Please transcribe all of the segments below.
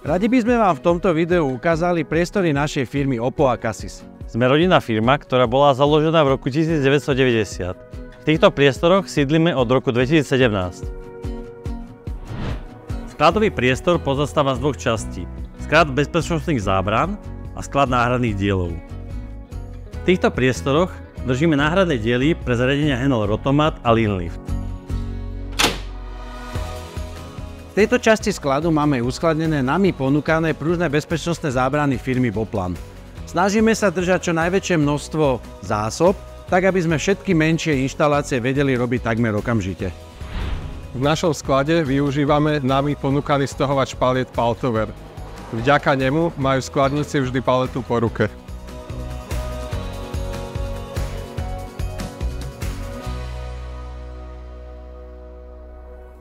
Radi by sme vám v tomto videu ukázali priestory našej firmy Oppo a Cassis. Sme rodinná firma, ktorá bola založená v roku 1990. V týchto priestoroch sídlime od roku 2017. Skladový priestor pozostáva z dvoch častí. Sklad bezpečnostných zábran a sklad náhradných dielov. V týchto priestoroch držíme náhradné diely pre zariadenia Enel Rotomat a Leanlift. V tejto časti skladu máme uskladnené nami ponúkané pružné bezpečnostné zábrany firmy Boplan. Snažíme sa držať čo najväčšie množstvo zásob, tak aby sme všetky menšie inštalácie vedeli robiť takmer okamžite. V našom sklade využívame nami ponúkaný stahovač paliet Paltover. Vďaka nemu majú skladníci vždy paletu po ruke.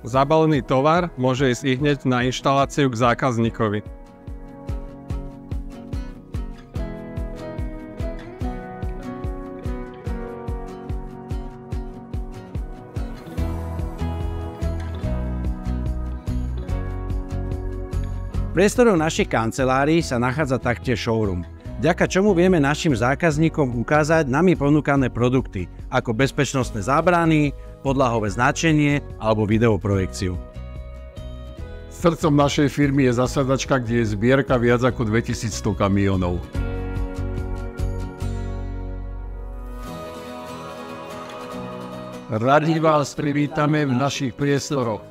Zabalený tovar môže ísť hneď na inštaláciu k zákazníkovi. V priestoroch našich kancelárií sa nachádza taktiež showroom, vďaka čomu vieme našim zákazníkom ukázať nami ponúkané produkty, ako bezpečnostné zábrany, podlahové značenie alebo videoprojekciu. Srdcom našej firmy je zasadačka, kde je zbierka viac ako 2100 kamionov. Radi vás privítame v našich priestoroch.